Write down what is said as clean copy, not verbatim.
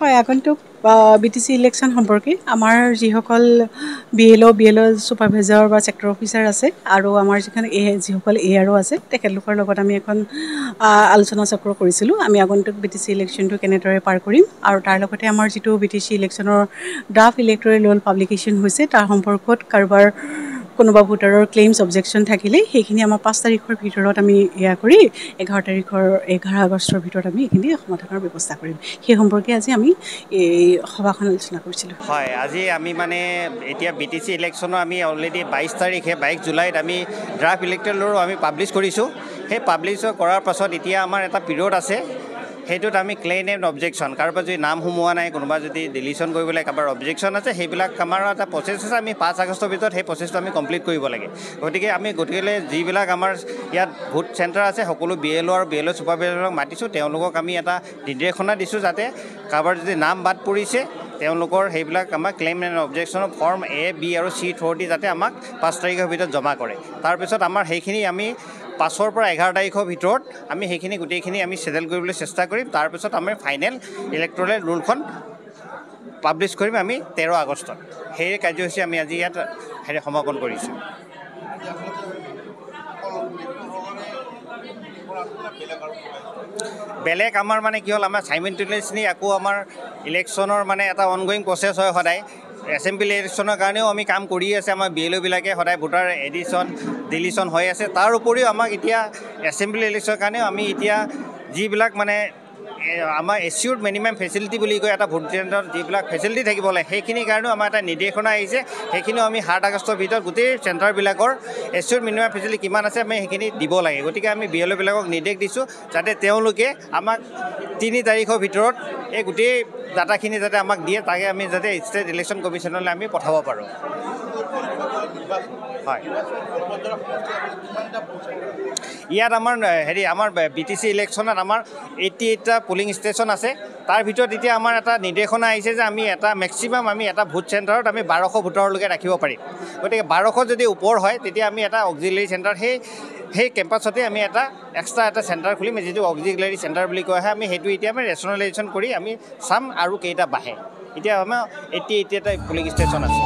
হয়, আগন্তুক BTC election সম্পৰ্কে আমাৰ যিসকল BLO ছুপাৰভাইজাৰ বা ছেক্টৰ অফিচাৰ আছে আৰু আমাৰ যিসকল ARO আছে তেখেতলোকৰ লগত আমি এখন আলোচনা চক্ৰ কৰিছিলোঁ। আমি আগন্তুক BTC ইলেকশ্যনটো কেনেদৰে পাৰ কৰিম আৰু তাৰ লগতে আমাৰ যিটো BTC ইলেকশ্যনৰ ড্ৰাফ্ট ইলেক্টৰেল ৰোল পাব্লিকেশ্যন হৈছে তাৰ সম্পৰ্কত কাৰোবাৰ কোনোবা ভোটাৰৰ ক্লেইমছ অবজেকশ্যন থাকিলে সেইখিনি আমাৰ 5 তাৰিখৰ ভিতৰত আমি কৰি 11 আগষ্টৰ ভিতৰত আমি এইখিনি সমাধানৰ ব্যৱস্থা কৰিম। সেই সম্পৰ্কে আজি আমি এই সভাখন আলোচনা কৰিছিলোঁ। হয়, আজি আমি মানে এতিয়া BTC ইলেকশ্যনৰ আমি অলৰেডি 22 তাৰিখে 22 জুলাইত আমি ড্ৰাফ্ট ইলেক্টৰেল ল' আমি পাব্লিছ কৰিছোঁ। সেই পাব্লিছ কৰাৰ পাছত এতিয়া আমাৰ এটা পিৰিয়ড আছে, সেইটোত আমি ক্লেইম এণ্ড অবজেকশ্যন, কাৰোবাৰ যদি নাম সোমোৱা নাই, কোনোবা যদি ডিলিশ্যন কৰিবলৈ কাৰোবাৰ অবজেকশ্যন আছে, সেইবিলাক আমাৰ এটা প্ৰচেছ আছে। আমি 5 আগষ্টৰ ভিতৰত সেই প্ৰচেছটো আমি কমপ্লিট কৰিব লাগে। গতিকে যিবিলাক আমাৰ ইয়াত ভোট চেণ্টাৰ আছে সকলো BLO আৰু BLO ছুপাৰভাইজাৰক মাতিছোঁ। তেওঁলোকক আমি এটা নিৰ্দেশনা দিছোঁ যাতে কাৰোবাৰ যদি নাম বাদ পৰিছে তেওঁলোকৰ সেইবিলাক আমাক ক্লেইম এণ্ড অবজেকশ্যনৰ ফৰ্ম A, B আৰু C থ্ৰুদি যাতে আমাক 5 তাৰিখৰ ভিতৰত জমা কৰে। তাৰপিছত আমাৰ সেইখিনি আমি 5 পৰা 11 তাৰিখৰ ভিতৰত আমি সেইখিনি গোটেইখিনি আমি চেটেল কৰিবলৈ চেষ্টা কৰিম। তাৰপিছত আমি ফাইনেল ইলেক্টৰেল ৰুলখন পাব্লিছ কৰিম আমি 13 আগষ্টত। সেই কাৰ্যসূচী আমি আজি ইয়াত সমাপন কৰিছোঁ। বেলেগ আমাৰ মানে কি হ'ল, আমাৰ চাইমেলটেনিয়াছলি আকৌ আমাৰ ইলেকশ্যনৰ মানে এটা অনগয়িং প্ৰচেছ হয় সদায়। এছেম্বলি ইলেকশ্যনৰ কাৰণেও আমি কাম কৰি আছে। আমাৰ BLOবিলাকে সদায় ভোটাৰ এডিশ্যন ডিলিশ্যন হৈ আছে। তাৰ উপৰিও আমাক এতিয়া এছেম্বলি ইলেকশ্যনৰ কাৰণেও আমি এতিয়া যিবিলাক মানে আমাৰ এচিউৰ্ড মিনিমাম ফেচিলিটি বুলি কয়, এটা ভোট কেন্দ্ৰত যিবিলাক ফেচিলিটি থাকিব লাগে সেইখিনিৰ কাৰণেও আমাৰ এটা নিৰ্দেশনা আহিছে। সেইখিনিও আমি 7 আগষ্টৰ ভিতৰত গোটেই চেণ্টাৰবিলাকৰ এচিউৰ্ড মিনিমাম ফেচিলিটি কিমান আছে আমি সেইখিনি দিব লাগে। গতিকে আমি BLOবিলাকক নিৰ্দেশ দিছোঁ যাতে তেওঁলোকে আমাক 3 তাৰিখৰ ভিতৰত এই গোটেই ডাটাখিনি যাতে আমাক দিয়ে, তাকে আমি যাতে ষ্টেট ইলেকশ্যন কমিশ্যনলৈ আমি পঠাব পাৰোঁ। হয়, ইয়াত আমাৰ BTC ইলেকশ্যনত আমাৰ 88টা পলিং ষ্টেচন আছে। তাৰ ভিতৰত এতিয়া আমাৰ এটা নিৰ্দেশনা আহিছে যে আমি মেক্সিমাম আমি এটা ভোট চেণ্টাৰত আমি 1200 ভোটাৰলৈকে ৰাখিব পাৰিম। গতিকে 1200 যদি ওপৰ হয় তেতিয়া আমি এটা অক্সিলাৰী চেণ্টাৰ সেই কেম্পাছতে আমি এটা এক্সট্ৰা এটা চেণ্টাৰ খুলিম, যিটো অক্সিলাৰী চেণ্টাৰ বুলি কোৱা হয়। আমি সেইটো এতিয়া আমি ৰেচনেলাইজেশ্যন কৰি আমি চাম আৰু কেইটা বাঢ়ে। এতিয়া আমাৰ 88টা পলিং ষ্টেচন আছে।